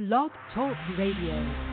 Blog Talk Radio.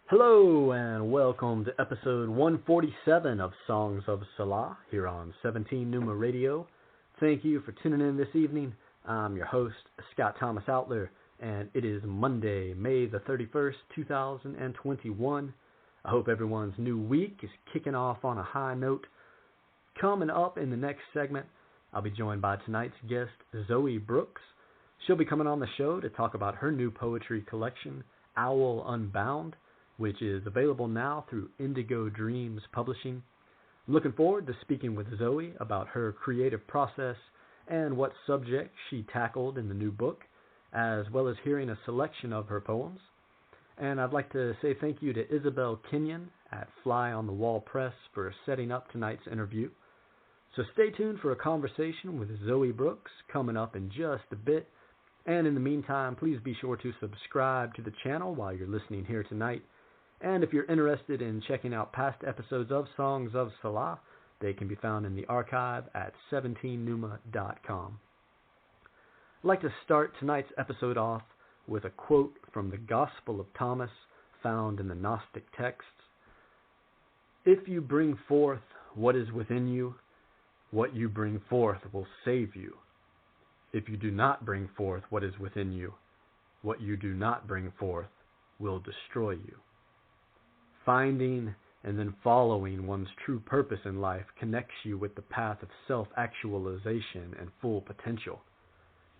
Hello and welcome to episode 147 of Songs of Selah here on 17 Numa Radio. Thank you for tuning in this evening. I'm your host, Scott Thomas Outler, and it is Monday, May the 31st, 2021. I hope everyone's new week is kicking off on a high note. Coming up in the next segment, I'll be joined by tonight's guest, Zoe Brooks. She'll be coming on the show to talk about her new poetry collection, Owl Unbound, which is available now through Indigo Dreams Publishing. I'm looking forward to speaking with Zoe about her creative process and what subjects she tackled in the new book, as well as hearing a selection of her poems. And I'd like to say thank you to Isabel Kenyon at Fly on the Wall Press for setting up tonight's interview. So stay tuned for a conversation with Zoe Brooks coming up in just a bit. And in the meantime, please be sure to subscribe to the channel while you're listening here tonight. And if you're interested in checking out past episodes of Songs of Selah, they can be found in the archive at 17numa.com. I'd like to start tonight's episode off with a quote from the Gospel of Thomas found in the Gnostic texts. "If you bring forth what is within you, what you bring forth will save you. If you do not bring forth what is within you, what you do not bring forth will destroy you." Finding and then following one's true purpose in life connects you with the path of self-actualization and full potential.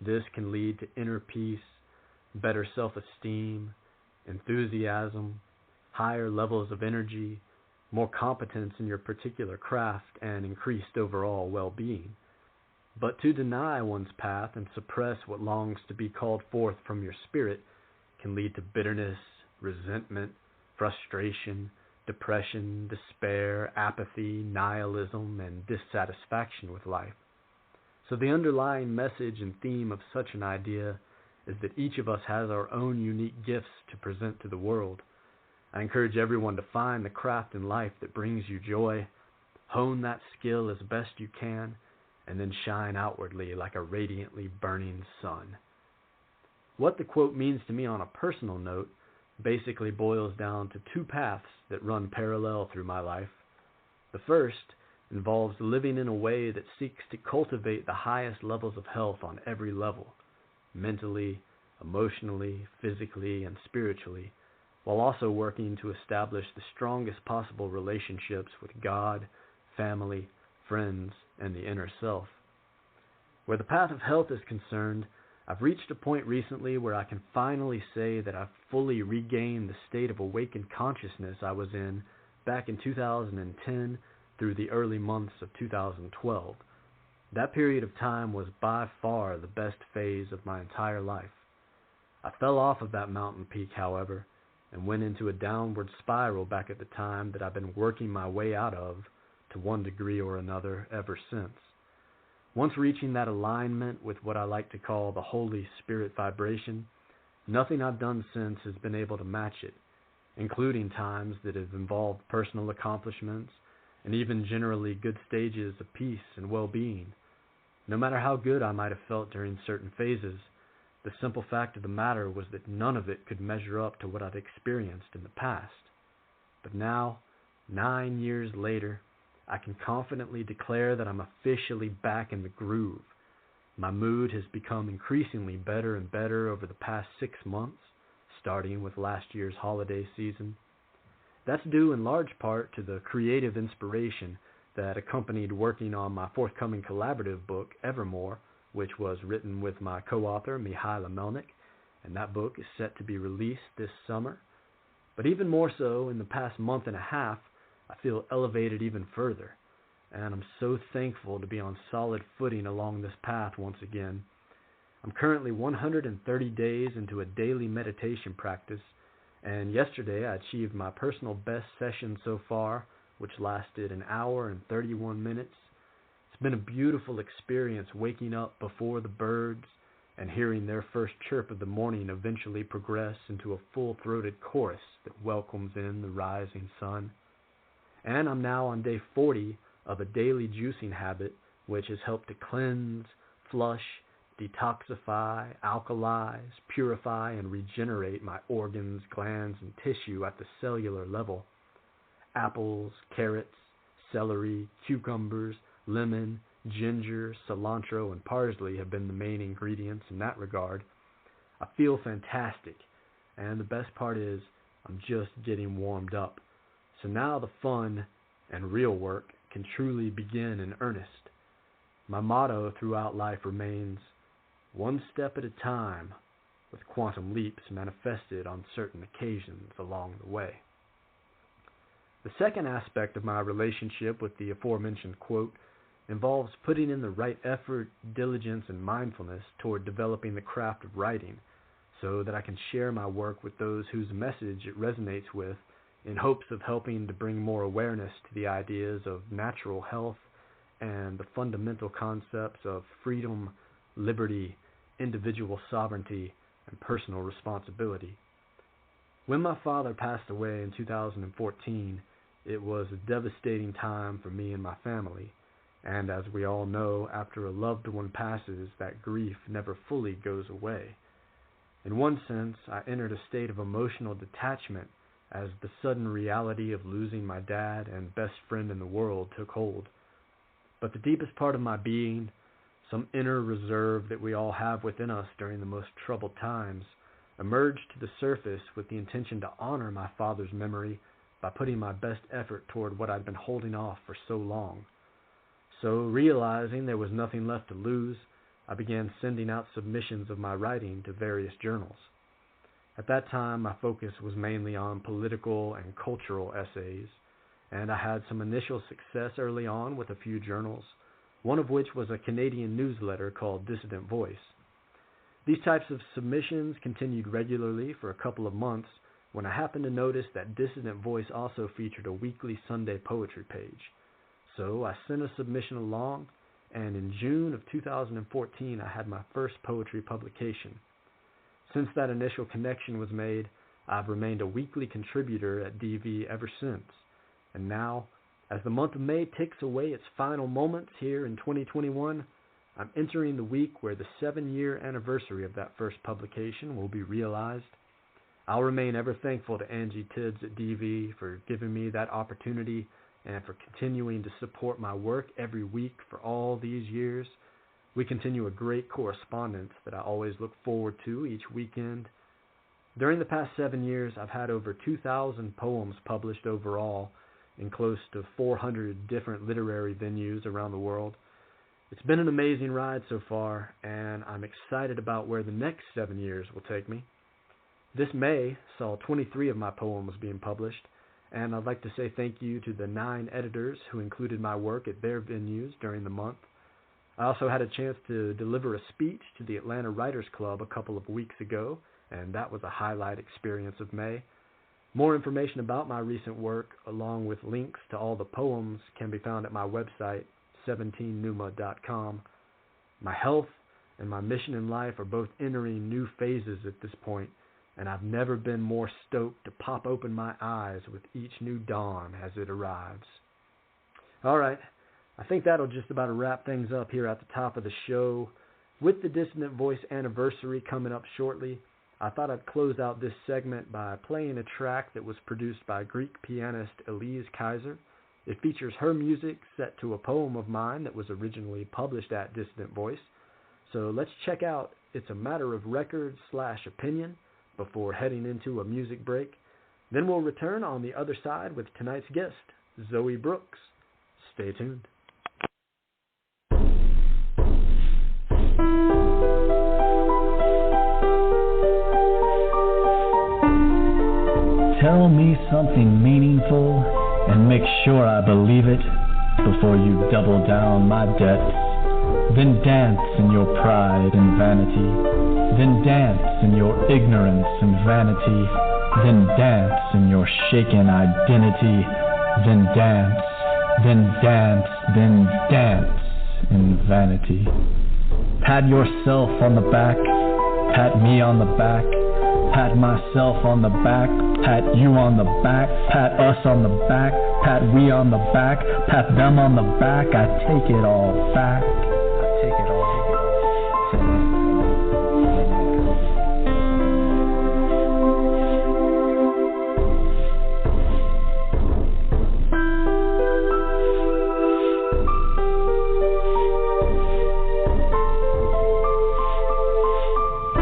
This can lead to inner peace, better self-esteem, enthusiasm, higher levels of energy, more competence in your particular craft, and increased overall well-being. But to deny one's path and suppress what longs to be called forth from your spirit can lead to bitterness, resentment, frustration, depression, despair, apathy, nihilism, and dissatisfaction with life. So the underlying message and theme of such an idea is that each of us has our own unique gifts to present to the world. I encourage everyone to find the craft in life that brings you joy, hone that skill as best you can, and then shine outwardly like a radiantly burning sun. What the quote means to me on a personal note basically boils down to two paths that run parallel through my life. The first involves living in a way that seeks to cultivate the highest levels of health on every level, mentally, emotionally, physically, and spiritually, while also working to establish the strongest possible relationships with God, family, friends, and the inner self. Where the path of health is concerned, I've reached a point recently where I can finally say that I've fully regained the state of awakened consciousness I was in back in 2010 through the early months of 2012. That period of time was by far the best phase of my entire life. I fell off of that mountain peak, however, and went into a downward spiral back at the time that I've been working my way out of to one degree or another ever since. Once reaching that alignment with what I like to call the Holy Spirit vibration, nothing I've done since has been able to match it, including times that have involved personal accomplishments and even generally good stages of peace and well-being. No matter how good I might have felt during certain phases, the simple fact of the matter was that none of it could measure up to what I'd experienced in the past. But now, 9 years later, I can confidently declare that I'm officially back in the groove. My mood has become increasingly better and better over the past 6 months, starting with last year's holiday season. That's due in large part to the creative inspiration that accompanied working on my forthcoming collaborative book, Evermore, which was written with my co-author, Mihaila Melnick, and that book is set to be released this summer. But even more so, in the past month and a half, I feel elevated even further, and I'm so thankful to be on solid footing along this path once again. I'm currently 130 days into a daily meditation practice, and yesterday I achieved my personal best session so far, which lasted an hour and 31 minutes. It's been a beautiful experience waking up before the birds and hearing their first chirp of the morning eventually progress into a full-throated chorus that welcomes in the rising sun. And I'm now on day 40 of a daily juicing habit, which has helped to cleanse, flush, detoxify, alkalize, purify, and regenerate my organs, glands, and tissue at the cellular level. Apples, carrots, celery, cucumbers, lemon, ginger, cilantro, and parsley have been the main ingredients in that regard. I feel fantastic, and the best part is I'm just getting warmed up. So now the fun and real work can truly begin in earnest. My motto throughout life remains, one step at a time, with quantum leaps manifested on certain occasions along the way. The second aspect of my relationship with the aforementioned quote involves putting in the right effort, diligence, and mindfulness toward developing the craft of writing so that I can share my work with those whose message it resonates with in hopes of helping to bring more awareness to the ideas of natural health and the fundamental concepts of freedom, liberty, individual sovereignty, and personal responsibility. When my father passed away in 2014, it was a devastating time for me and my family. And as we all know, after a loved one passes, that grief never fully goes away. In one sense, I entered a state of emotional detachment as the sudden reality of losing my dad and best friend in the world took hold. But the deepest part of my being, some inner reserve that we all have within us during the most troubled times, emerged to the surface with the intention to honor my father's memory by putting my best effort toward what I'd been holding off for so long. So, realizing there was nothing left to lose, I began sending out submissions of my writing to various journals. At that time, my focus was mainly on political and cultural essays, and I had some initial success early on with a few journals, one of which was a Canadian newsletter called Dissident Voice. These types of submissions continued regularly for a couple of months when I happened to notice that Dissident Voice also featured a weekly Sunday poetry page. So I sent a submission along, and in June of 2014 I had my first poetry publication. Since that initial connection was made, I've remained a weekly contributor at DV ever since. And now, as the month of May ticks away its final moments here in 2021, I'm entering the week where the 7-year anniversary of that first publication will be realized. I'll remain ever thankful to Angie Tibbs at DV for giving me that opportunity and for continuing to support my work every week for all these years. We continue a great correspondence that I always look forward to each weekend. During the past 7 years, I've had over 2,000 poems published overall in close to 400 different literary venues around the world. It's been an amazing ride so far, and I'm excited about where the next 7 years will take me. This May saw 23 of my poems being published, and I'd like to say thank you to the 9 editors who included my work at their venues during the month. I also had a chance to deliver a speech to the Atlanta Writers Club a couple of weeks ago, and that was a highlight experience of May. More information about my recent work, along with links to all the poems, can be found at my website, 17numa.com. My health and my mission in life are both entering new phases at this point, and I've never been more stoked to pop open my eyes with each new dawn as it arrives. All right, I think that'll just about wrap things up here at the top of the show. With the Dissident Voice anniversary coming up shortly, I thought I'd close out this segment by playing a track that was produced by Greek pianist Elise Kaiser. It features her music set to a poem of mine that was originally published at Dissident Voice. So let's check out It's a Matter of Record/Opinion before heading into a music break. Then we'll return on the other side with tonight's guest, Zoe Brooks. Stay tuned. Tell me something meaningful and make sure I believe it before you double down my debts. Then dance in your pride and vanity. Then dance in your ignorance and vanity. Then dance in your shaken identity. Then dance, then dance, then dance in vanity. Pat yourself on the back, pat me on the back, pat myself on the back, pat you on the back, pat us on the back, pat we on the back, pat them on the back. I take it all back. I take it all.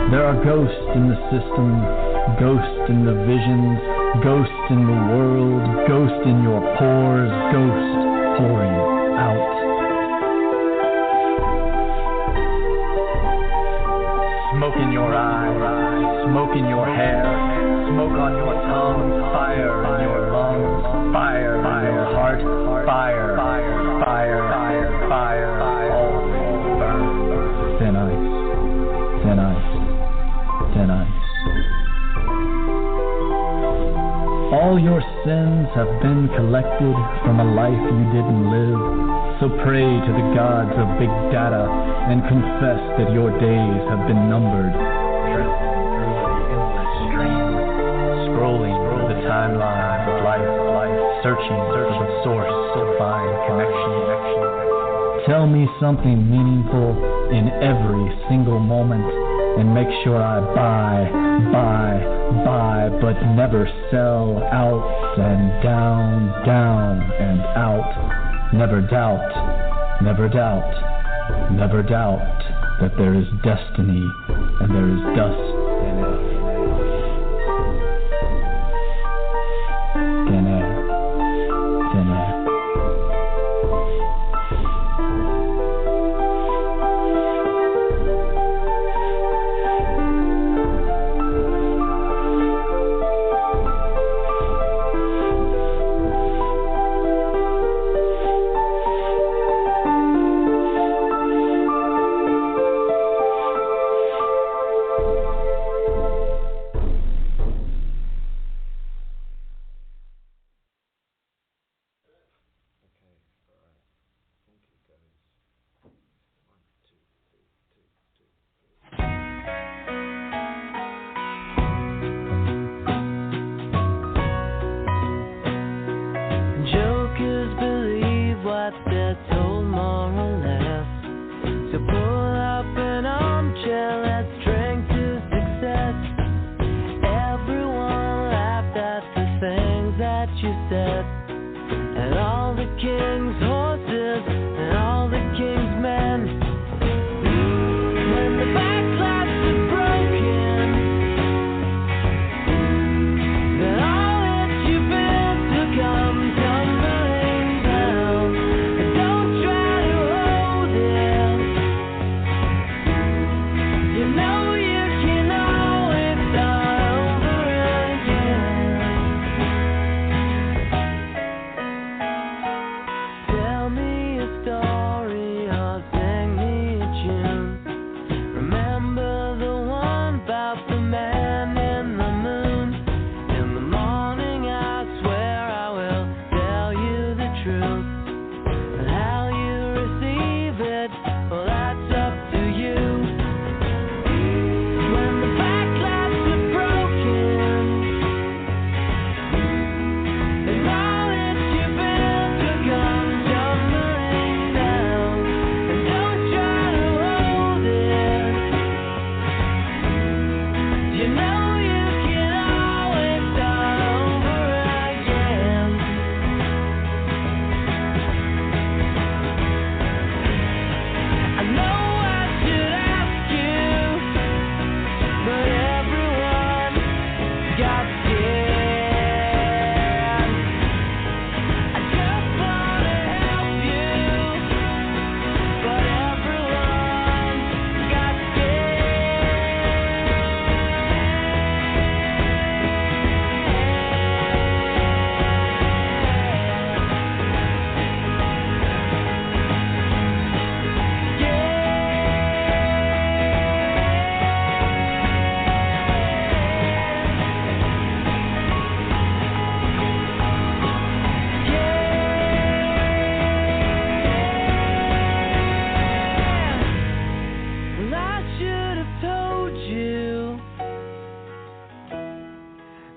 There are ghosts in the system, ghosts in the visions, ghosts in the world, ghosts in your pores, ghosts pouring out. Smoke in your eye, smoke in your hair, smoke on your tongue, fire in your lungs, fire in your heart, fire, fire, fire, fire, fire, always burn. Thin ice, thin ice. Thin ice. All your sins have been collected from a life you didn't live. So pray to the gods of big data and confess that your days have been numbered. Drift through the endless stream, scrolling through the timeline of life, searching for the source to find connection. Tell me something meaningful in every single moment. And make sure I buy, but never sell out and down and out. Never doubt, never doubt, never doubt that there is destiny and there is dust in it.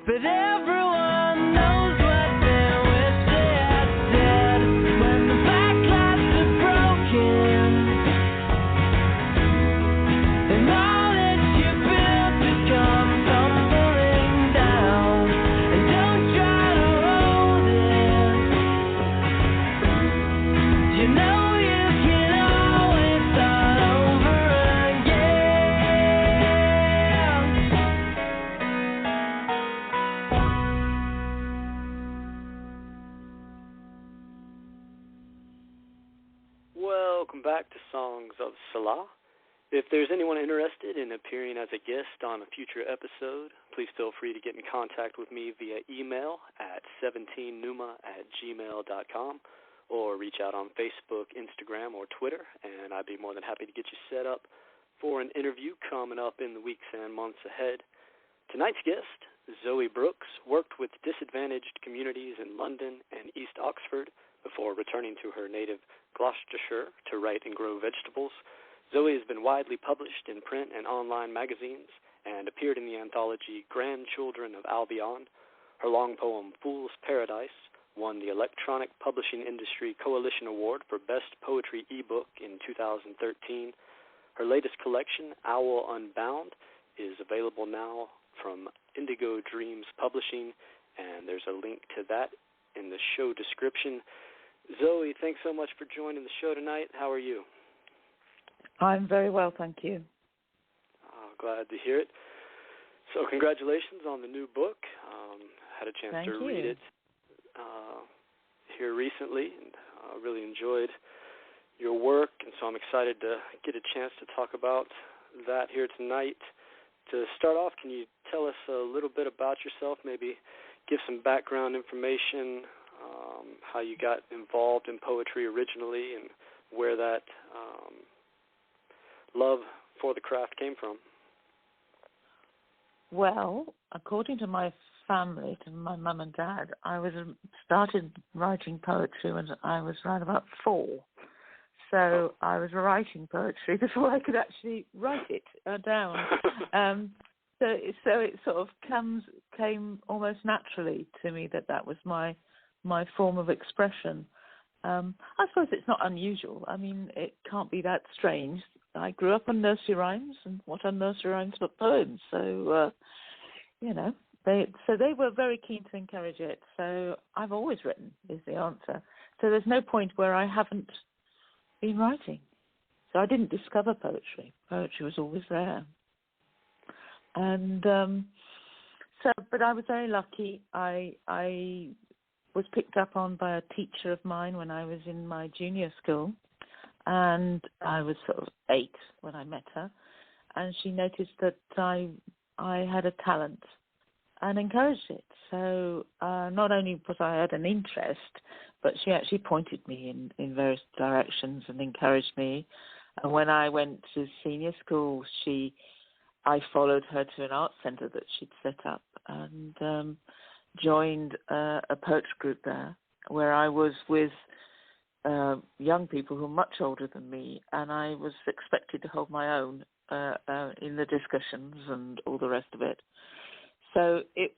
but everyone knows what they wish they had said. When the backlights are broken, and all that you built has come tumbling down, and don't try to hold it. You know you can always start over again. Welcome back to Songs of Selah. If there's anyone interested in appearing as a guest on a future episode, please feel free to get in contact with me via email at 17numa@gmail.com or reach out on Facebook, Instagram, or Twitter, and I'd be more than happy to get you set up for an interview coming up in the weeks and months ahead. Tonight's guest, Zoe Brooks, worked with disadvantaged communities in London and East Oxford before returning to her native Gloucestershire to write and grow vegetables. Zoe has been widely published in print and online magazines and appeared in the anthology Grandchildren of Albion. Her long poem Fool's Paradise won the Electronic Publishing Industry Coalition Award for Best Poetry ebook in 2013. Her latest collection, Owl Unbound, is available now from Indigo Dreams Publishing, and there's a link to that in the show description. Zoe, thanks so much for joining the show tonight. How are you? I'm very well, thank you. Glad to hear it. So congratulations on the new book. Had a chance to read it here recently, and really enjoyed your work, and so I'm excited to get a chance to talk about that here tonight. To start off, can you tell us a little bit about yourself, maybe give some background information, how you got involved in poetry originally, and where that love for the craft came from? Well, according to my family, to my mum and dad, I started writing poetry when I was around about 4. So I was writing poetry before I could actually write it down. So it sort of came almost naturally to me that was my form of expression. I suppose it's not unusual. I mean, it can't be that strange. I grew up on nursery rhymes, and what are nursery rhymes but poems? So, they were very keen to encourage it. So I've always written, is the answer. So there's no point where I haven't been writing. So I didn't discover poetry. Poetry was always there. And but I was very lucky. I was picked up on by a teacher of mine when I was in my junior school, and I was sort of 8 when I met her, and she noticed that I had a talent and encouraged it. So not only was I had an interest, but she actually pointed me in various directions and encouraged me. And when I went to senior school, I followed her to an art centre that she'd set up, and joined a poetry group there, where I was with young people who were much older than me, and I was expected to hold my own in the discussions and all the rest of it. So it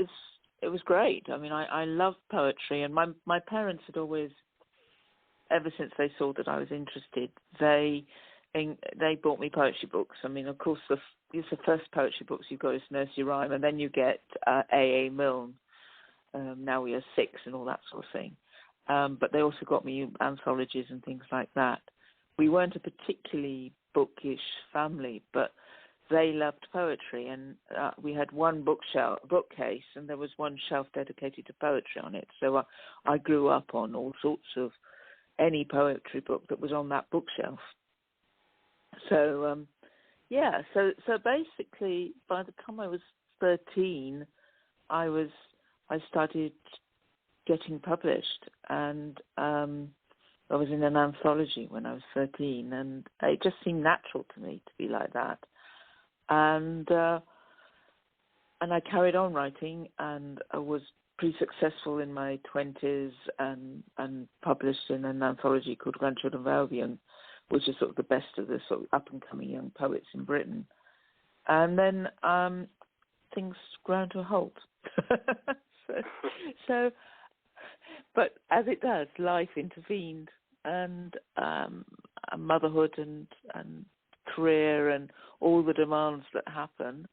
was great. I mean, I love poetry, and my parents had always, ever since they saw that I was interested, they bought me poetry books. I mean, of course, the first poetry books you got is nursery rhyme, and then you get A.A. Milne, Now We Are 6, and all that sort of thing. But they also got me anthologies and things like that. We weren't a particularly bookish family, but they loved poetry, and we had one bookcase, and there was one shelf dedicated to poetry on it. So I grew up on all sorts of any poetry book that was on that bookshelf. So so basically, by the time I was 13, I started getting published, and I was in an anthology when I was 13, and it just seemed natural to me to be like that. And I carried on writing, and I was pretty successful in my 20s, and published in an anthology called Grandchildren of Albion, which is sort of the best of the sort of up-and-coming young poets in Britain. And then things ground to a halt. so, but as it does, life intervened, and motherhood and career and all the demands that happen.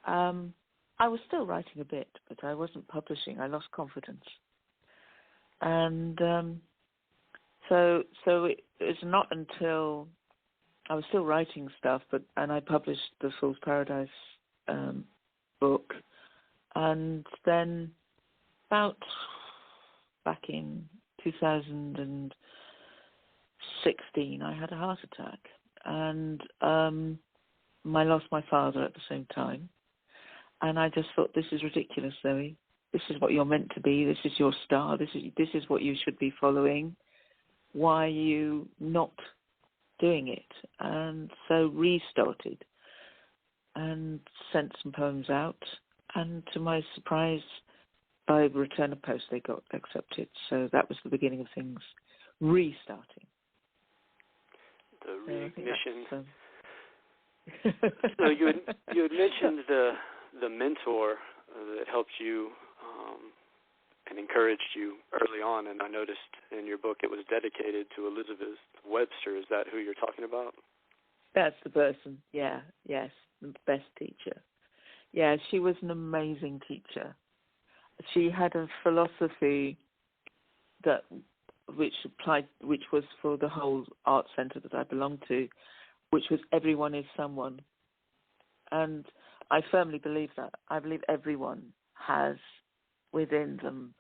I was still writing a bit, but I wasn't publishing. I lost confidence, and so it was not until I was still writing stuff, and I published the Fool's Paradise book, and then about back in 2016, I had a heart attack, and I lost my father at the same time, and I just thought, this is ridiculous, Zoe. This is what you're meant to be. This is your star. This is what you should be following. Why are you not doing it? And so restarted and sent some poems out, and to my surprise, by return of post, they got accepted. So that was the beginning of things restarting. The reignition. So you had mentioned the mentor that helped you and encouraged you early on, and I noticed in your book it was dedicated to Elizabeth Webster. Is that who you're talking about? That's the person. Yeah, yes, the best teacher. Yeah, she was an amazing teacher. She had a philosophy which was for the whole art centre that I belonged to, which was everyone is someone. And I firmly believe that. I believe everyone has within them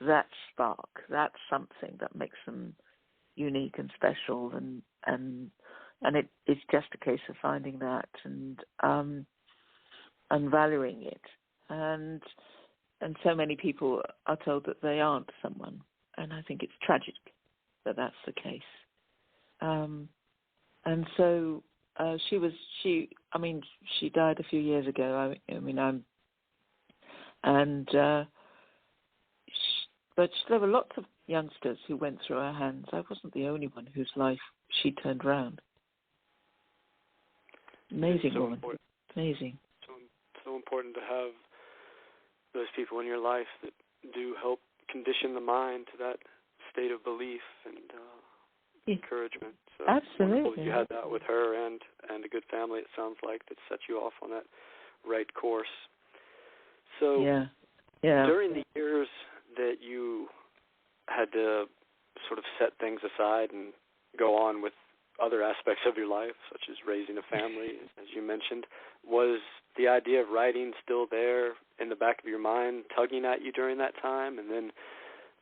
that spark, that something that makes them unique and special, and it's just a case of finding that and valuing it. And so many people are told that they aren't someone, and I think it's tragic that that's the case. And so she died a few years ago. But there were lots of youngsters who went through her hands. I wasn't the only one whose life she turned around. Amazing woman. Important. Amazing. So important to have those people in your life that do help condition the mind to that state of belief and encouragement. So absolutely. You had that with her and a good family, it sounds like, that set you off on that right course. So yeah. During the years that you had to sort of set things aside and go on with other aspects of your life, such as raising a family, as you mentioned, was the idea of writing still there in the back of your mind, tugging at you during that time? And then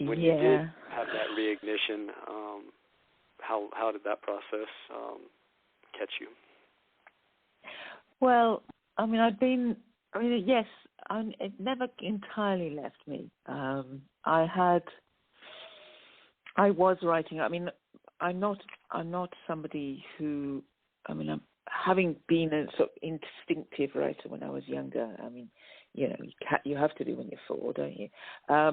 when you did have that reignition, how did that process catch you? Well, yes, it never entirely left me. I was writing. I'm not somebody who. Having been a sort of instinctive writer when I was younger. You have to be when you're 4, don't you? I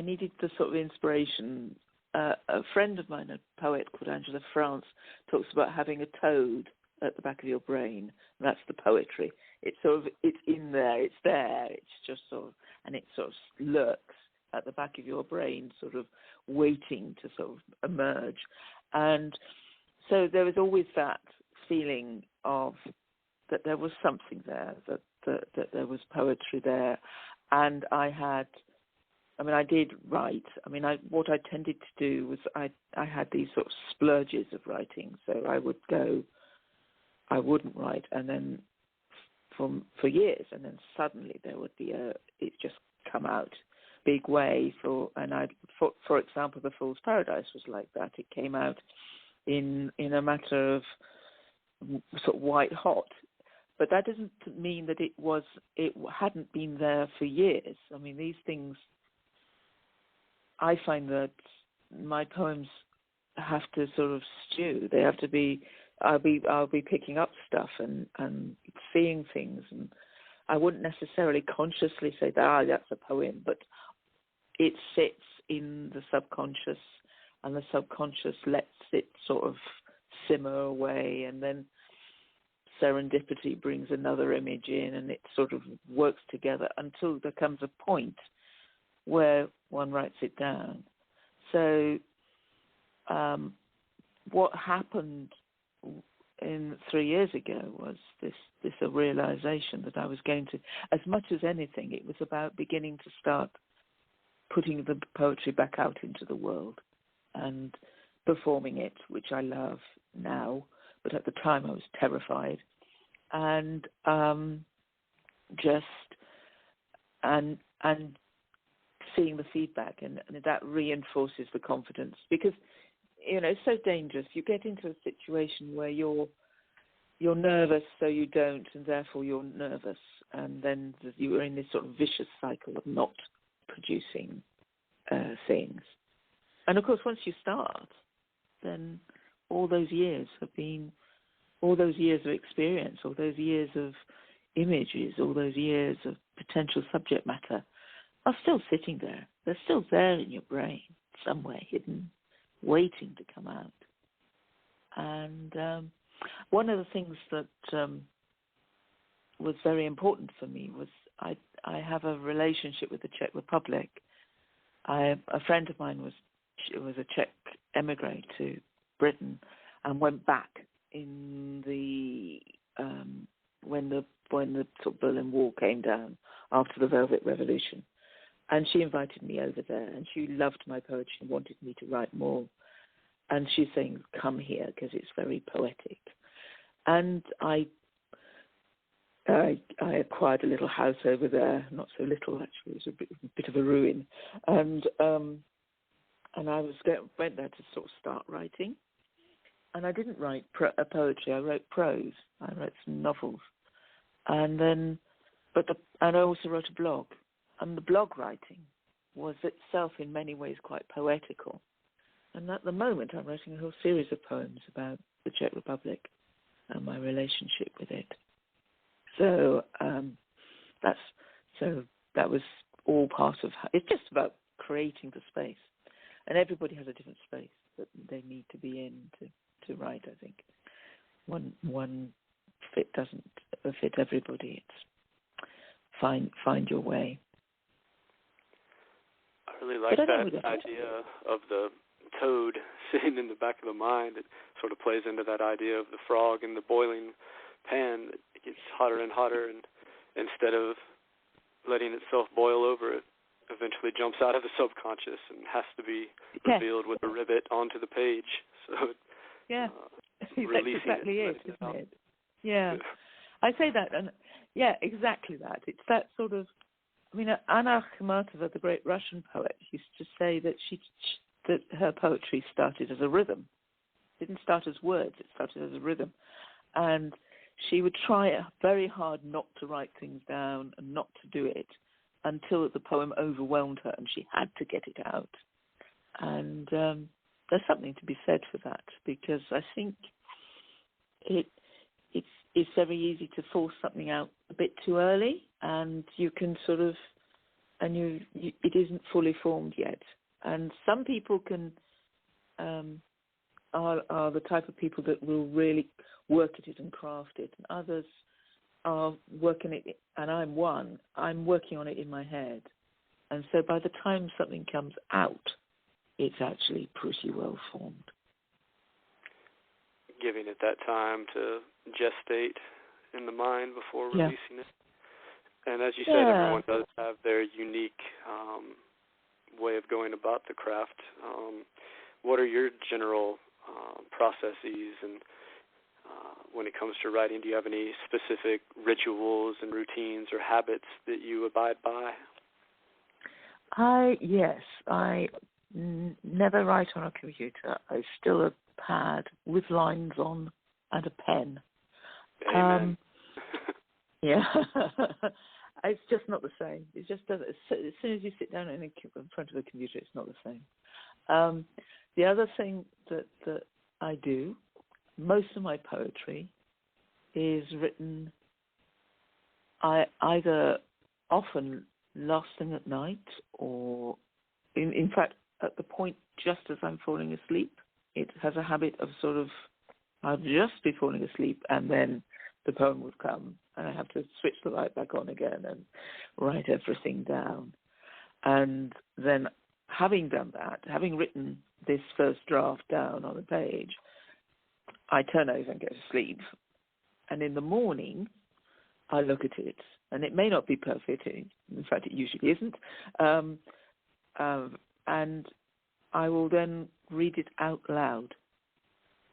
needed the sort of inspiration. A friend of mine, a poet called Angela France, talks about having a toad at the back of your brain. And that's the poetry. It's in there. It's there. It's just sort of, and it sort of lurks at the back of your brain, sort of waiting to sort of emerge. And so there was always that feeling of that there was something there, that there was poetry there. And I did write. What I tended to do was I had these sort of splurges of writing. So I wouldn't write, and then for years, and then suddenly there would be it just come out big way. For example, The Fool's Paradise was like that. It came out in a matter of sort of white hot. But that doesn't mean that it hadn't been there for years. These things, I find that my poems have to sort of stew. They have to be. I'll be picking up stuff and seeing things, and I wouldn't necessarily consciously say that that's a poem, but it sits in the subconscious, and the subconscious lets it sort of simmer away, and then serendipity brings another image in, and it sort of works together until there comes a point where one writes it down. So what happened 3 years ago was this a realization that I was going to, as much as anything, it was about beginning to start putting the poetry back out into the world and performing it, which I love now, but at the time I was terrified, and seeing the feedback, and that reinforces the confidence, because it's so dangerous. You get into a situation where you're nervous, so you don't, and therefore you're nervous, and then you are in this sort of vicious cycle of not producing things. And of course, once you start, then all those years of experience, all those years of images, all those years of potential subject matter are still sitting there. They're still there in your brain, somewhere hidden, waiting to come out. And one of the things that was very important for me was I have a relationship with the Czech Republic. A friend of mine was a Czech emigre to Britain and went back in the when the sort of Berlin Wall came down after the Velvet Revolution, and she invited me over there, and she loved my poetry and wanted me to write more, and she's saying, come here because it's very poetic. And I acquired a little house over there, not so little actually, it was a bit of a ruin, and I went there to sort of start writing. And I didn't write poetry. I wrote prose. I wrote some novels, and I also wrote a blog. And the blog writing was itself in many ways quite poetical. And at the moment, I'm writing a whole series of poems about the Czech Republic and my relationship with it. So that was all part of. It's just about creating the space, and everybody has a different space that they need to be in to write. I think one fit doesn't fit everybody. It's find your way. I really like that idea of the toad sitting in the back of the mind. It sort of plays into that idea of the frog in the boiling pan. It gets hotter and hotter, and instead of letting itself boil over, it eventually jumps out of the subconscious and has to be revealed with a rivet onto the page. So that's exactly it, isn't it? Yeah. I say that, and exactly that. It's that sort of. I mean, Anna Akhmatova, the great Russian poet, used to say that that her poetry started as a rhythm. It didn't start as words; it started as a rhythm, and she would try very hard not to write things down and not to do it until the poem overwhelmed her and she had to get it out. And there's something to be said for that, because I think it's very easy to force something out a bit too early, and you can sort of, it isn't fully formed yet. And some people can are the type of people that will really work at it and craft it, and others are working it, and I'm working on it in my head. And so by the time something comes out, it's actually pretty well formed. Giving it that time to gestate in the mind before releasing it. And as you said, everyone does have their unique way of going about the craft. What are your general processes, and when it comes to writing, do you have any specific rituals and routines or habits that you abide by? I never write on a computer. I still a pad with lines on and a pen. Amen. It's just not the same. It just doesn't. As soon as you sit down in front of a computer, it's not the same. The other thing that I do, most of my poetry is written either often last thing at night, or in fact at the point just as I'm falling asleep. It has a habit of sort of I'd just be falling asleep, and then the poem would come, and I have to switch the light back on again and write everything down. And then, having done that, having written this first draft down on the page, I turn over and go to sleep. And in the morning, I look at it, and it may not be perfect. In fact, it usually isn't. And I will then read it out loud,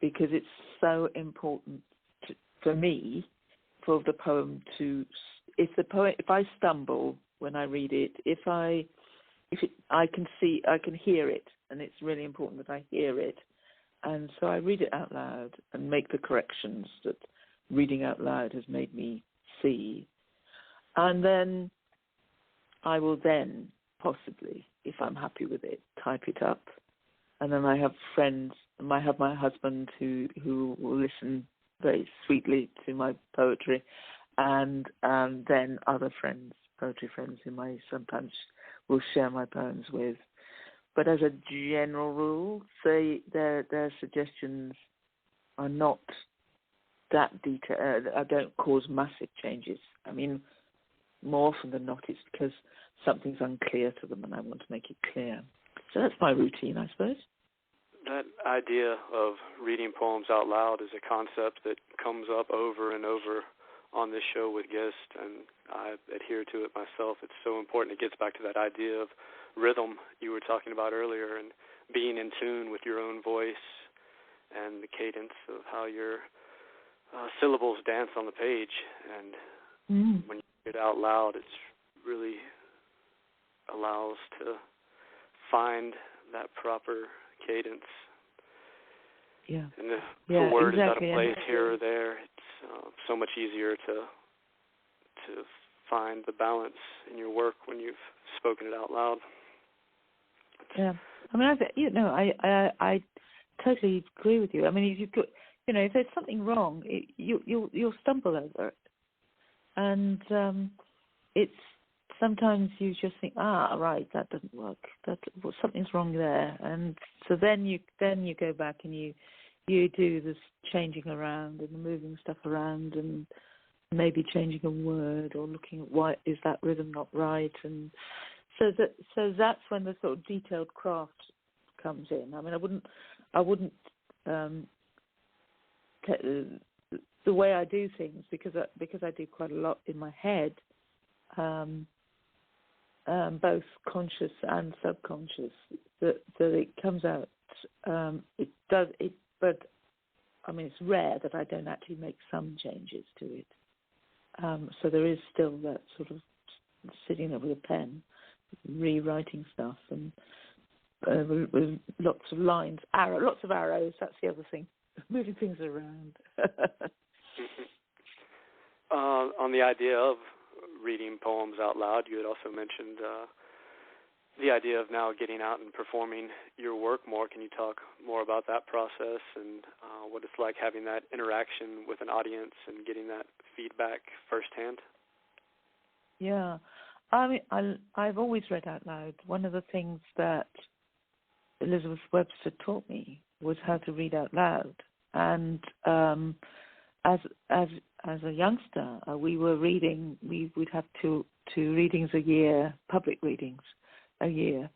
because it's so important for me for the poem to. If I stumble when I read it, I can hear it, and it's really important that I hear it, and so I read it out loud and make the corrections that reading out loud has made me see, and then I will then possibly, if I'm happy with it, type it up, and then I have friends. I have my husband who will listen very sweetly to my poetry, and then other friends, poetry friends, whom I sometimes will share my poems with. But as a general rule, their suggestions are not that detailed. I don't cause massive changes. I mean, more often than not, it's because something's unclear to them and I want to make it clear. So that's my routine, I suppose. That idea of reading poems out loud is a concept that comes up over and over on this show with guests, and I adhere to it myself. It's so important. It gets back to that idea of rhythm you were talking about earlier, and being in tune with your own voice and the cadence of how your syllables dance on the page. And when you read it out loud, it really allows to find that proper cadence. Yeah. And if a word exactly. is out of place here or there, it's so much easier to find the balance in your work when you've spoken it out loud. Yeah. I mean, I totally agree with you. I mean, if there's something wrong, you'll stumble over it, and it's sometimes you just think, right, that doesn't work. Something's wrong there, and so then you go back and you do this changing around and moving stuff around and maybe changing a word or looking at why is that rhythm not right, and so that's when the sort of detailed craft comes in. I mean, I wouldn't the way I do things, because I do quite a lot in my head. Both conscious and subconscious, that it comes out. But I mean, it's rare that I don't actually make some changes to it. So there is still that sort of sitting there with a pen, rewriting stuff, and with lots of lines, lots of arrows. That's the other thing, moving things around. On the idea of reading poems out loud, you had also mentioned the idea of now getting out and performing your work more. Can you talk more about that process and what it's like having that interaction with an audience and getting that feedback firsthand? Yeah. I mean, I've always read out loud. One of the things that Elizabeth Webster taught me was how to read out loud. And as a youngster, we would have two readings a year, public readings a year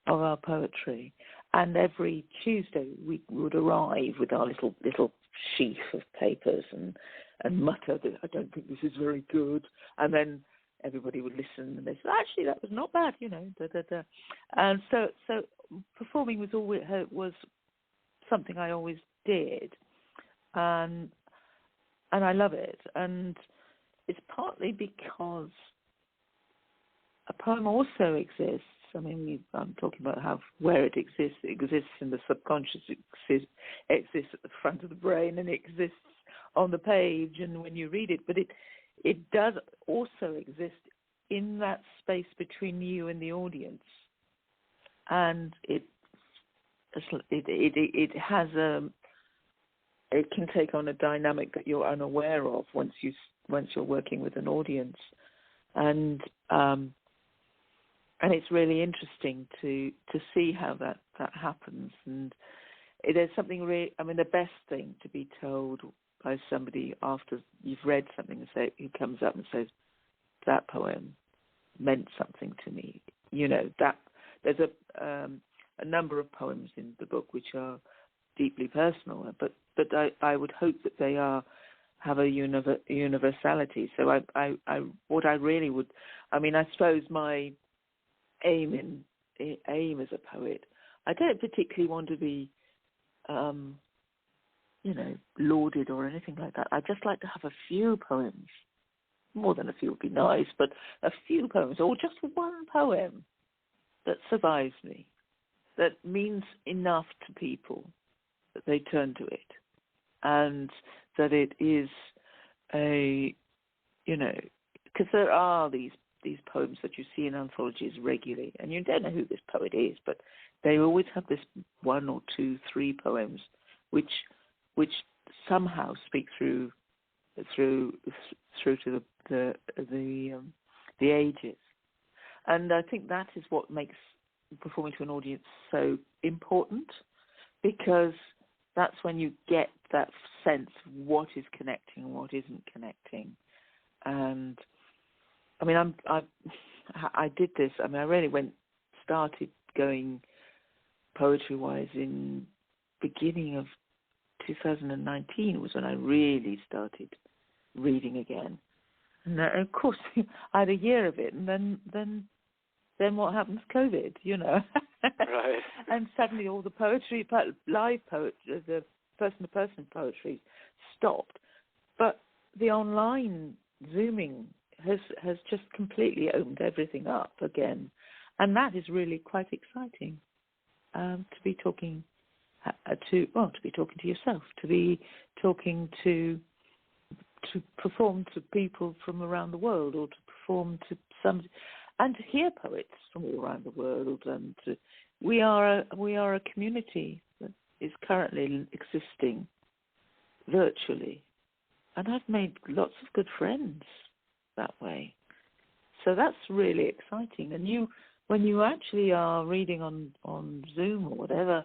of our poetry. And every Tuesday we would arrive with our little sheaf of papers and mutter that I don't think this is very good. And then everybody would listen and they said, actually, that was not bad, And so performing was something I always did. And I love it. And it's partly because a poem also exists. I mean, I'm talking about where it exists. It exists in the subconscious. It exists at the front of the brain, and it exists on the page and when you read it. But it does also exist in that space between you and the audience, and it has it can take on a dynamic that you're unaware of once you're working with an audience, and it's really interesting to see how that happens. And there's something the best thing to be told by somebody after you've read something and say, who comes up and says, that poem meant something to me. That there's a number of poems in the book which are deeply personal, but I would hope that they have a universality. So what I really would, I suppose my aim as a poet, I don't particularly want to be, lauded or anything like that. I just like to have a few poems. More than a few would be nice, but a few poems, or just one poem that survives me, that means enough to people that they turn to it, and that it is because there are these poems that you see in anthologies regularly, and you don't know who this poet is, but they always have this 1 or 2, 3 poems which somehow speak through to the ages. And I think that is what makes performing to an audience so important, because that's when you get that sense of what is connecting and what isn't connecting. And I did this. I really started going poetry-wise in beginning of 2019 was when I really started reading again. And of course, I had a year of it, and then what happens? COVID, Right. And suddenly all the poetry, live poetry, the person-to-person poetry stopped. But the online Zooming has just completely opened everything up again, and that is really quite exciting. To be talking to yourself, to be talking to perform to people from around the world, or to perform to some, and to hear poets from all around the world. And we are a community that is currently existing virtually, and I've made lots of good friends that way. So that's really exciting. And when you actually are reading on Zoom or whatever,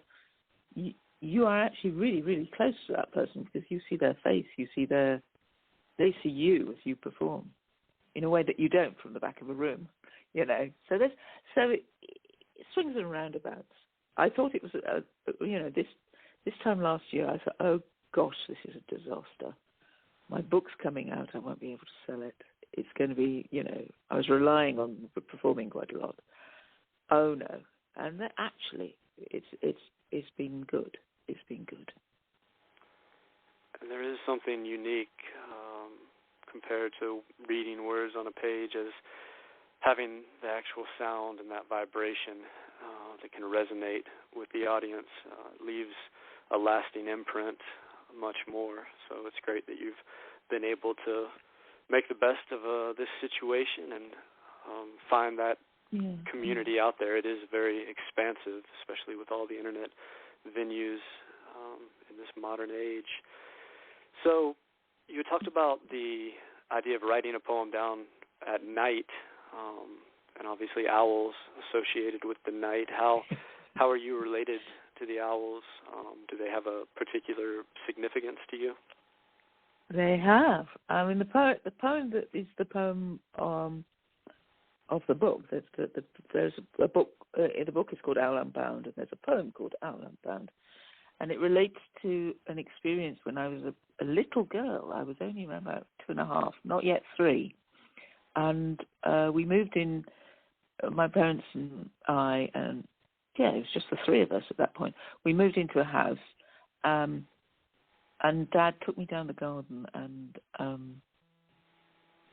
you are actually really, really close to that person, because you see their face, they see you as you perform in a way that you don't from the back of a room, So it swings and roundabouts. I thought it was, this time last year, I thought, oh gosh, this is a disaster. My book's coming out, I won't be able to sell it. It's going to be, I was relying on performing quite a lot. Oh no, and actually, it's been good. It's been good. And there is something unique compared to reading words on a page, as having the actual sound and that vibration that can resonate with the audience leaves a lasting imprint much more. So it's great that you've been able to make the best of this situation and find that community out there. It is very expansive, especially with all the internet venues in this modern age. So you talked about the idea of writing a poem down at night, and obviously owls associated with the night. How are you related to the owls? Do they have a particular significance to you? They have. The poem that is the poem of the book. There's a book. The book is called Owl Unbound, and there's a poem called Owl Unbound, and it relates to an experience when I was a little girl. I was only around about 2.5, not yet 3, and we moved in. My parents and I, and it was just the 3 of us at that point. We moved into a house, and Dad took me down the garden and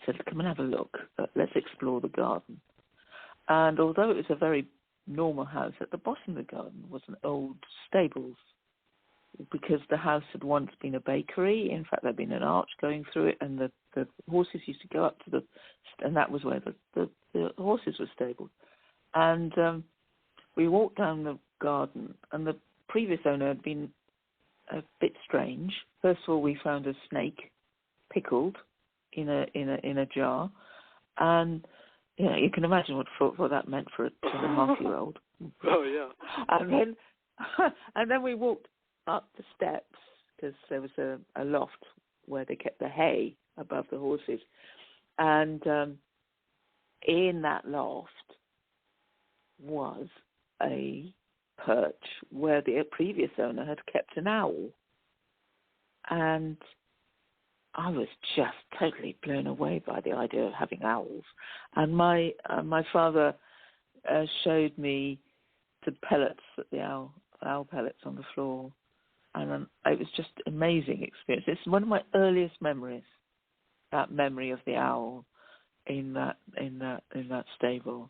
said, "Come and have a look. Let's explore the garden." And although it was a very normal house, at the bottom of the garden was an old stables, because the house had once been a bakery. In fact, there'd been an arch going through it, and the horses used to go up to and that was where the horses were stabled. And we walked down the garden, and the previous owner had been a bit strange. First of all, we found a snake pickled in a jar, and you can imagine what that meant for a 2.5-year-old. Oh yeah. And then we walked up the steps, because there was a loft where they kept the hay above the horses, and in that loft was a perch where the previous owner had kept an owl. And I was just totally blown away by the idea of having owls. And my father showed me the pellets, the owl pellets on the floor, and it was just an amazing experience. It's one of my earliest memories, that memory of the owl in that stable.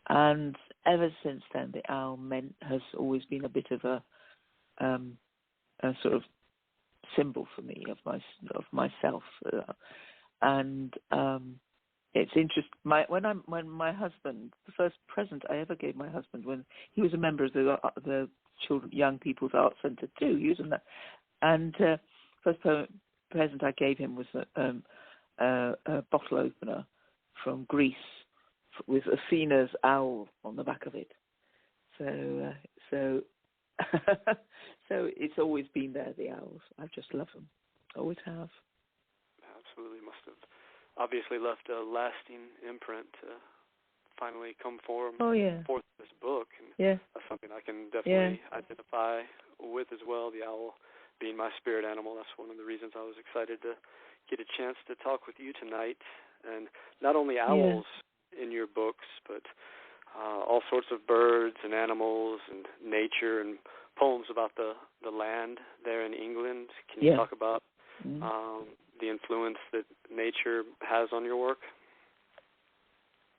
And ever since then, the owl has always been a bit of a sort of symbol for me of myself, and it's interesting. When my husband, the first present I ever gave my husband, when he was a member of the Young People's Art Centre too, using that, and first present I gave him was a bottle opener from Greece with Athena's owl on the back of it. So it's always been there, the owls. I just love them. Always have. Absolutely. Must have obviously left a lasting imprint to finally come forth this book. And that's something I can definitely identify with as well, the owl being my spirit animal. That's one of the reasons I was excited to get a chance to talk with you tonight. And not only owls in your books, but all sorts of birds and animals and nature and poems about the land there in England. Can you talk about the influence that nature has on your work?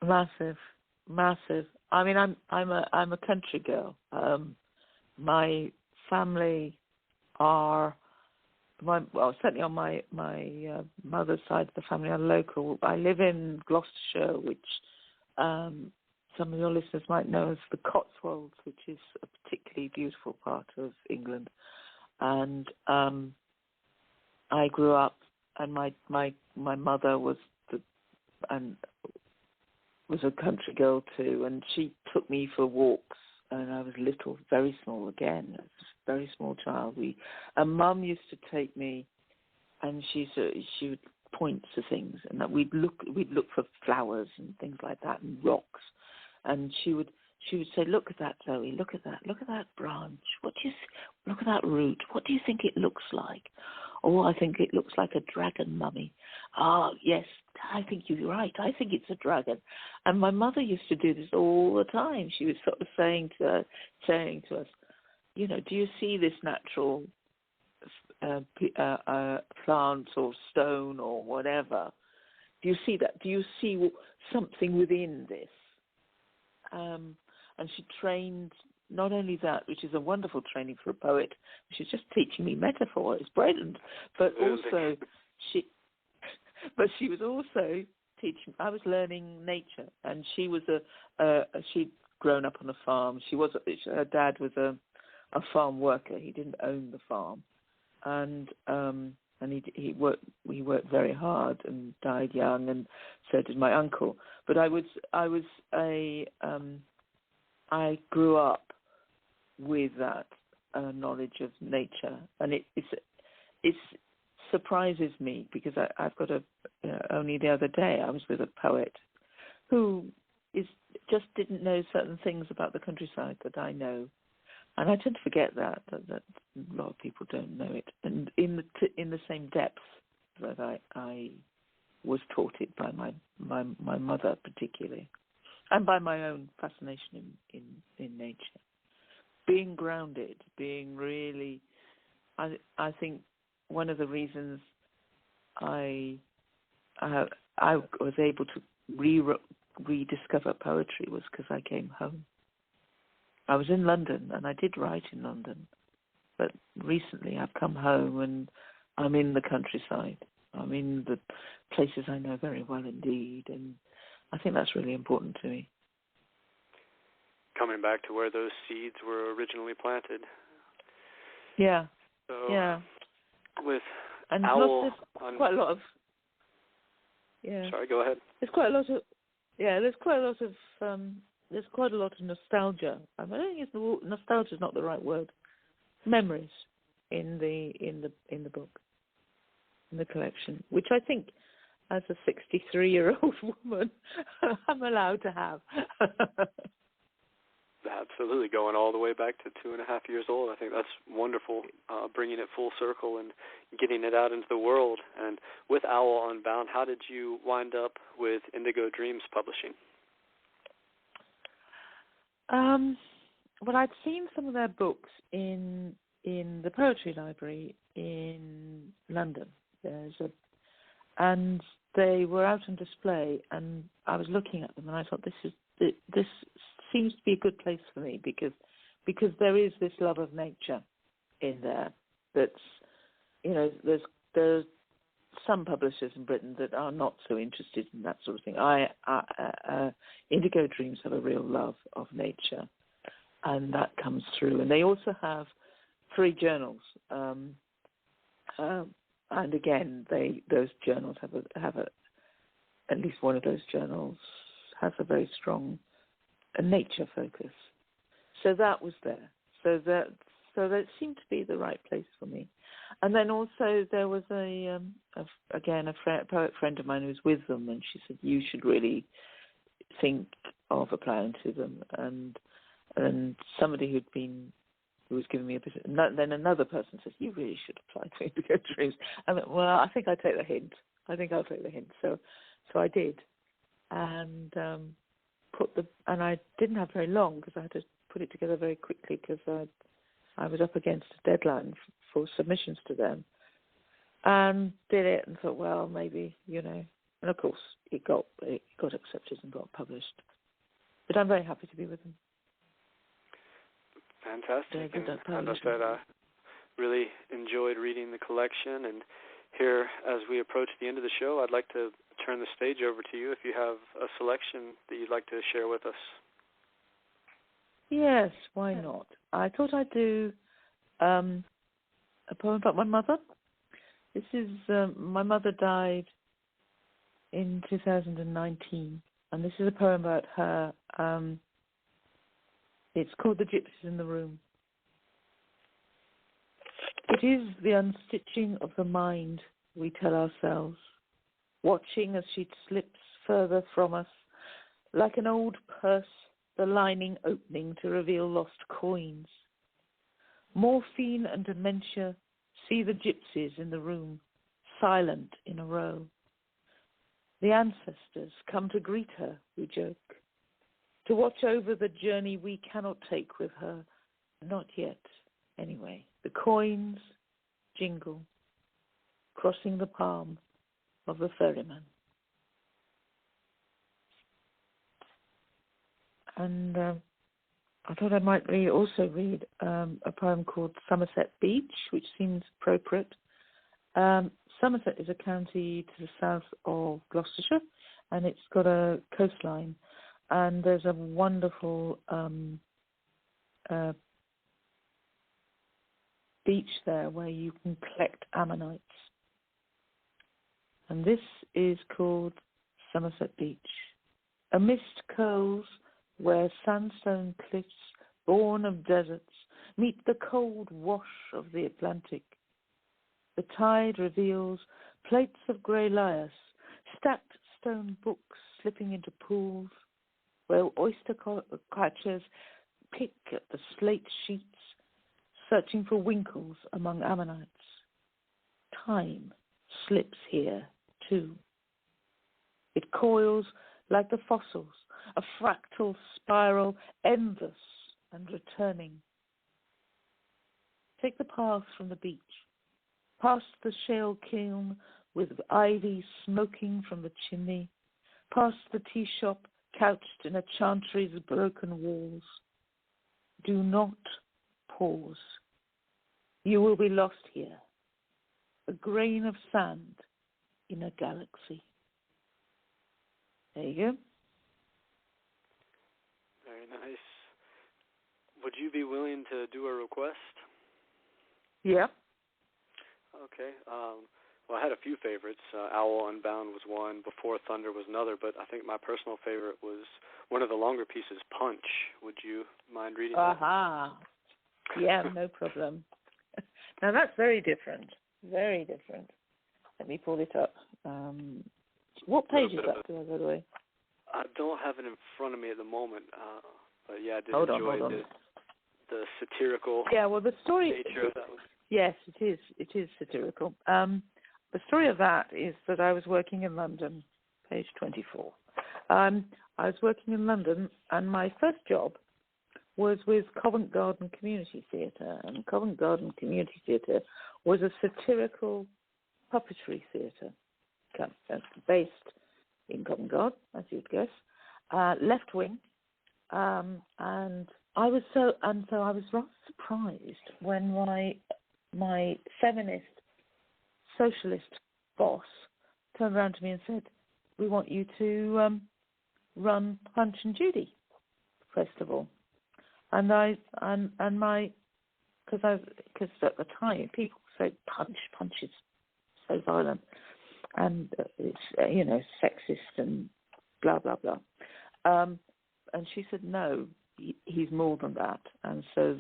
Massive. I mean, I'm a country girl. My family are certainly on my mother's side of the family are local. I live in Gloucestershire, which some of your listeners might know as the Cotswolds, which is a particularly beautiful part of England. And I grew up, and my mother was a country girl too, and she took me for walks. And I was little, very small again. I was a very small child. And Mum used to take me, and she would point to things, and that we'd look for flowers and things like that, and rocks. And she would say, "Look at that, Zoe. Look at that branch. Look at that root. What do you think it looks like?" "Oh, I think it looks like a dragon, Mummy." "Ah, yes, I think you're right. I think it's a dragon." And my mother used to do this all the time. She was sort of saying to us, "You know, do you see this natural plant or stone or whatever? Do you see that? Do you see something within this?" And she trained, not only that, which is a wonderful training for a poet, she's just teaching me metaphor. It's brilliant. But also, she was also teaching. I was learning nature, and she was she'd grown up on a farm. Her dad was a farm worker. He didn't own the farm, and he worked very hard and died young, and so did my uncle. But I grew up with that knowledge of nature, and it surprises me because I've got only the other day I was with a poet who just didn't know certain things about the countryside that I know, and I tend to forget that a lot of people don't know it, and in the same depth that I was taught it by my mother particularly, and by my own fascination in nature. Being grounded, being really, I think one of the reasons I was able to rediscover poetry was because I came home. I was in London, and I did write in London, but recently I've come home and I'm in the countryside. I'm in the places I know very well indeed, and I think that's really important to me. Coming back to where those seeds were originally planted. Yeah. So yeah. With and owl, there's quite a lot of. Yeah. Sorry, go ahead. There's quite a lot of. Yeah, there's quite a lot of. There's quite a lot of nostalgia. I don't think nostalgia is not the right word. memories in the book, in the collection, which I think, as a 63-year-old woman, I'm allowed to have. Absolutely, going all the way back to 2.5 years old. I think that's wonderful, bringing it full circle and getting it out into the world. And with Owl Unbound, how did you wind up with Indigo Dreams Publishing? Well, I'd seen some of their books in the Poetry Library in London. And they were out on display, and I was looking at them, and I thought, this seems to be a good place for me because there is this love of nature in there. That's, there's some publishers in Britain that are not so interested in that sort of thing. Indigo Dreams have a real love of nature, and that comes through. And they also have 3 journals, and again, those journals have at least one of those journals has a very strong nature focus. So that was there. So that seemed to be the right place for me. And then also there was a poet friend of mine who was with them, and she said, you should really think of applying to them. And somebody who was giving me a bit of, then another person says, you really should apply to Indigo Dreams. I went, well, I think I'll take the hint. So I did. And and I didn't have very long because I had to put it together very quickly because I was up against a deadline for submissions to them, and did it and thought, well, maybe, and of course it got accepted and got published. But I'm very happy to be with them. Fantastic. And as I said, I really enjoyed reading the collection. And here, as we approach the end of the show, I'd like to turn the stage over to you if you have a selection that you'd like to share with us. Yes, why not? I thought I'd do a poem about my mother. This is, my mother died in 2019, and this is a poem about her. It's called The Gypsies in the Room. It is the unstitching of the mind, we tell ourselves, watching as she slips further from us, like an old purse, the lining opening to reveal lost coins. Morphine and dementia see the gypsies in the room, silent in a row. The ancestors come to greet her, we joke, to watch over the journey we cannot take with her, not yet, anyway. The coins jingle, crossing the palm of the ferryman. And I thought I might also read a poem called Somerset Beach, which seems appropriate. Somerset is a county to the south of Gloucestershire, and it's got a coastline. And there's a wonderful beach there where you can collect ammonites. And this is called Somerset Beach. A mist curls where sandstone cliffs, born of deserts, meet the cold wash of the Atlantic. The tide reveals plates of grey lias, stacked stone books slipping into pools, where oyster catchers pick at the slate sheets, searching for winkles among ammonites. Time slips here, too. It coils like the fossils, a fractal spiral, endless and returning. Take the path from the beach, past the shale kiln with ivy smoking from the chimney, past the tea shop couched in a chantry's broken walls. Do not pause. You will be lost here, a grain of sand in a galaxy. There you go. Very nice. Would you be willing to do a request? Yeah. Okay. Well, I had a few favorites. Owl Unbound was one. Before Thunder was another. But I think my personal favorite was one of the longer pieces, Punch. Would you mind reading that? Yeah, no problem. Now that's very different. Very different. Let me pull it up. What page is that, by the way? I don't have it in front of me at the moment, but yeah, I did Hold enjoy on. the satirical Yeah, well, the story. nature of that one. Yes, it is. It is satirical. The story of that is that I was working in London, page 24. I was working in London, and my first job was with Covent Garden Community Theatre. And Covent Garden Community Theatre was a satirical puppetry theatre based in Covent Garden, as you'd guess, left wing. And I was so I was rather surprised when my feminist socialist boss turned around to me and said, "We want you to run Punch and Judy Festival." And because at the time people said Punch is so violent and it's sexist and blah blah blah. And she said, "No, he's more than that." And so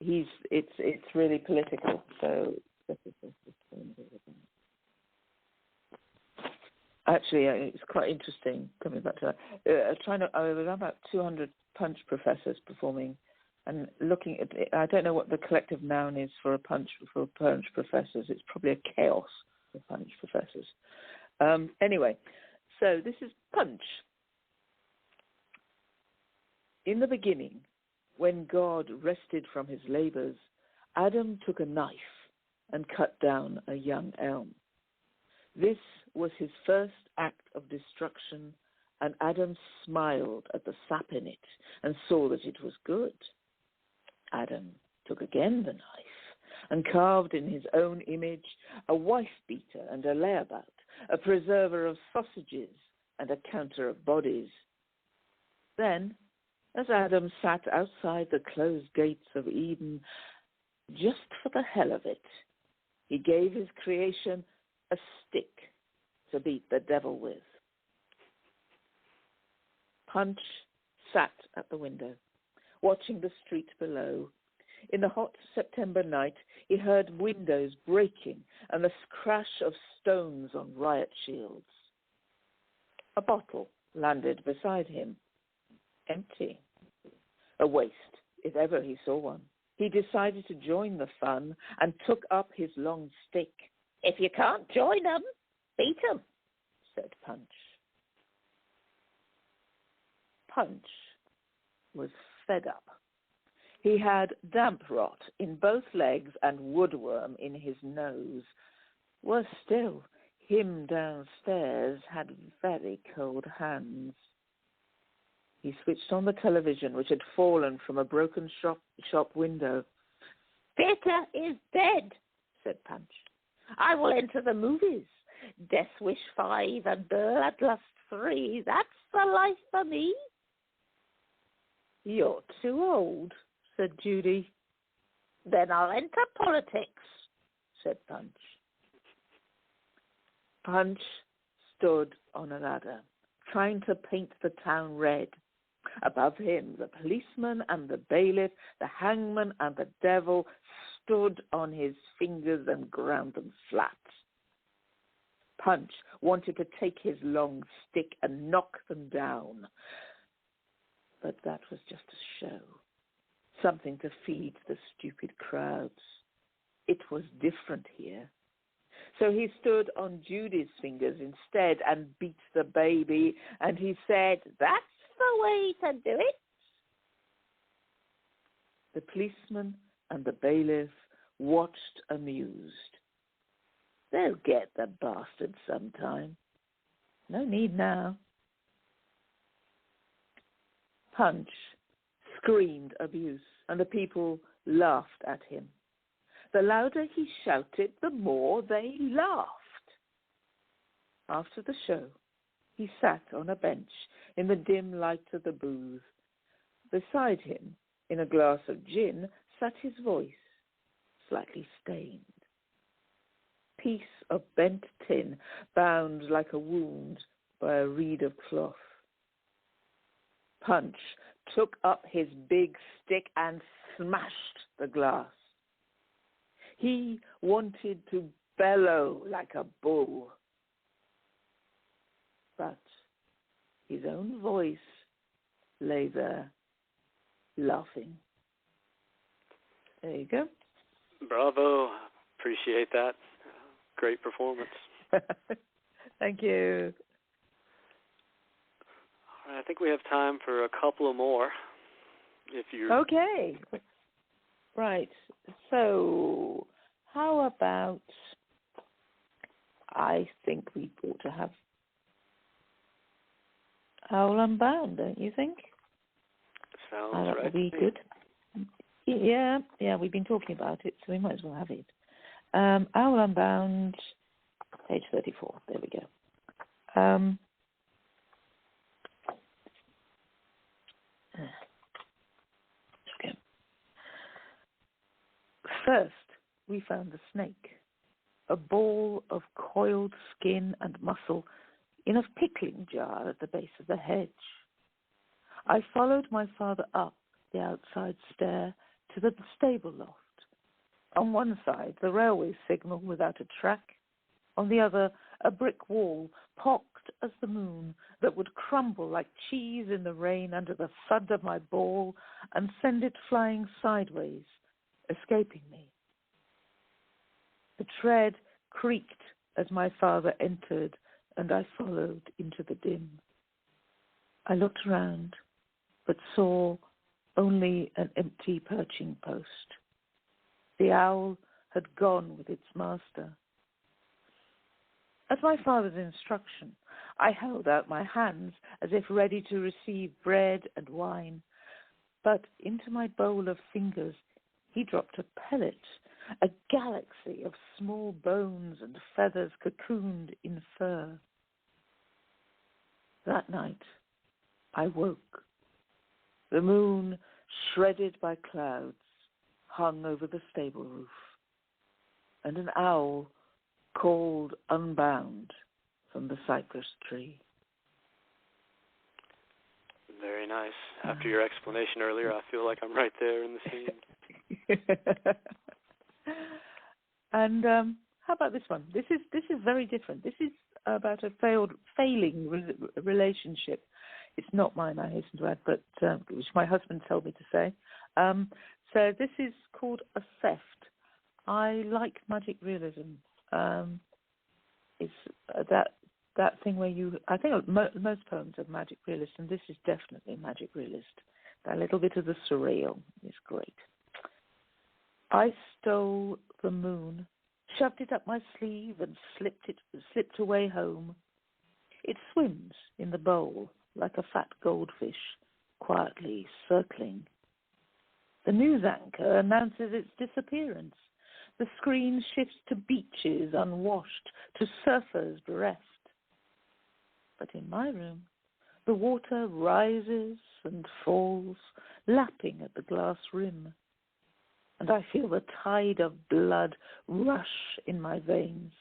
it's really political. So actually, it's quite interesting coming back to that. There were about 200 Punch professors performing, and looking at it, I don't know what the collective noun is for Punch professors. It's probably a chaos for Punch professors. Anyway, so this is Punch. In the beginning, when God rested from his labors, Adam took a knife and cut down a young elm. This was his first act of destruction, and Adam smiled at the sap in it and saw that it was good. Adam took again the knife and carved in his own image a wife-beater and a layabout, a preserver of sausages and a counter of bodies. Then, as Adam sat outside the closed gates of Eden, just for the hell of it, he gave his creation a stick to beat the devil with. Punch sat at the window, watching the street below. In the hot September night, he heard windows breaking and the crash of stones on riot shields. A bottle landed beside him, empty. A waste, if ever he saw one. He decided to join the fun and took up his long stick. "If you can't join 'em, beat 'em," said Punch. Punch was fed up. He had damp rot in both legs and woodworm in his nose. Worse still, him downstairs had very cold hands. He switched on the television, which had fallen from a broken shop window. "Theatre is dead," said Punch. "I will enter the movies. Death Wish 5 and Bloodlust 3. That's the life for me." "You're too old," said Judy. "Then I'll enter politics," said Punch. Punch stood on a ladder, trying to paint the town red. Above him, the policeman and the bailiff, the hangman and the devil stood on his fingers and ground them flat. Punch wanted to take his long stick and knock them down. But that was just a show, something to feed the stupid crowds. It was different here. So he stood on Judy's fingers instead and beat the baby, and he said, "That's the way to do it." The policeman and the bailiff watched amused. "They'll get the bastard sometime. No need now." Punch screamed abuse, and the people laughed at him. The louder he shouted, the more they laughed. After the show, he sat on a bench in the dim light of the booth. Beside him, in a glass of gin, sat his voice, slightly stained. Piece of bent tin bound like a wound by a reed of cloth. Punch took up his big stick and smashed the glass. He wanted to bellow like a bull, but his own voice lay there laughing. There you go. Bravo. Appreciate that. Great performance. Thank you. All right, I think we have time for a couple of more. If you Okay. Right. So, how about, I think we ought to have Owl Unbound, don't you think? Sounds That right. would be good. Yeah, we've been talking about it, so we might as well have it. Owl Unbound, page 34. There we go. Okay. First, we found the snake, a ball of coiled skin and muscle in a pickling jar at the base of the hedge. I followed my father up the outside stair to the stable loft. On one side, the railway signal without a track. On the other, a brick wall, pocked as the moon, that would crumble like cheese in the rain under the thud of my ball and send it flying sideways, escaping me. The tread creaked as my father entered, and I followed into the dim. I looked around, but saw only an empty perching post. The owl had gone with its master. At my father's instruction, I held out my hands as if ready to receive bread and wine, but into my bowl of fingers he dropped a pellet, a galaxy of small bones and feathers cocooned in fur. That night, I woke. The moon, shredded by clouds, hung over the stable roof, and an owl called unbound from the cypress tree. Very nice. After your explanation earlier, I feel like I'm right there in the scene. And how about this one? This is very different. This is about a failing relationship. It's not mine, I hasten to add, but which my husband told me to say. So this is called A Theft. I like magic realism. It's that thing where I think most poems are magic realist, and this is definitely magic realist. That little bit of the surreal is great. I stole the moon, shoved it up my sleeve, and slipped away home. It swims in the bowl like a fat goldfish, quietly circling. The news anchor announces its disappearance. The screen shifts to beaches unwashed, to surfers bereft. But in my room, the water rises and falls, lapping at the glass rim. And I feel the tide of blood rush in my veins.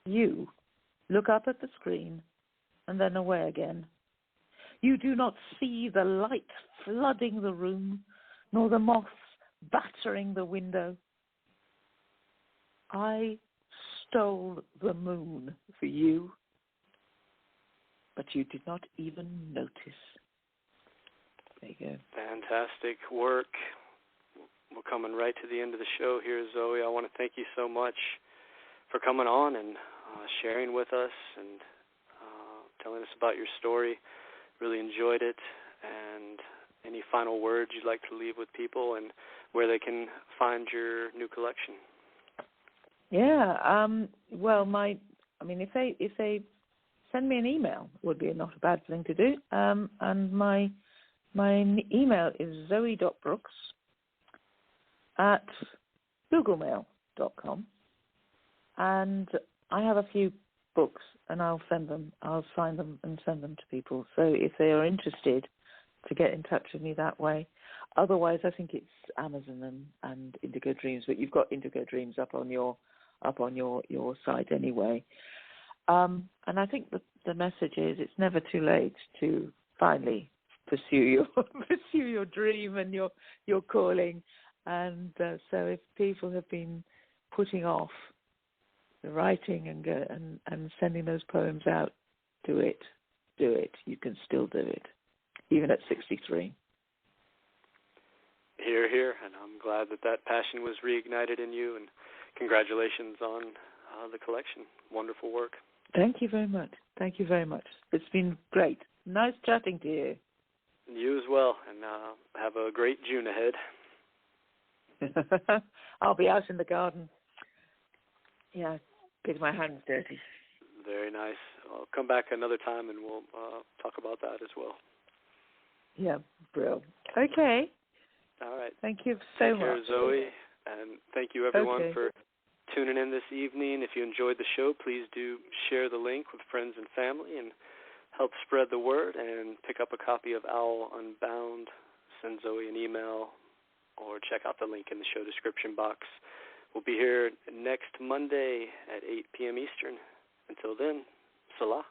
You look up at the screen and then away again. You do not see the light flooding the room, nor the moths battering the window. I stole the moon for you, but you did not even notice. There you go. Fantastic work. We're coming right to the end of the show here, Zoe. I want to thank you so much for coming on and sharing with us and telling us about your story. Really enjoyed it. And any final words you'd like to leave with people and where they can find your new collection? Yeah. Well, if they send me an email, would be not a bad thing to do. And my email is zoe.brooks@googlemail.com. And I have a few books, and I'll sign them and send them to people. So if they are interested, to get in touch with me that way. Otherwise, I think it's Amazon and Indigo Dreams, but you've got Indigo Dreams up on your site anyway. And I think the message is it's never too late to finally pursue your dream and your calling. And so if people have been putting off the writing and sending those poems out, do it. You can still do it, even at 63. Hear, hear, and I'm glad that passion was reignited in you, and congratulations on the collection. Wonderful work. Thank you very much. It's been great. Nice chatting to you. You as well, and have a great June ahead. I'll be out in the garden. Yeah, getting my hands dirty. Very nice. I'll come back another time and we'll talk about that as well. Yeah, brilliant. Okay. All right. Thank you so much. Take care, Zoe, and thank you everyone for tuning in this evening. If you enjoyed the show, please do share the link with friends and family and help spread the word, and pick up a copy of Owl Unbound. Send Zoe an email or check out the link in the show description box. We'll be here next Monday at 8 p.m. Eastern. Until then, Selah.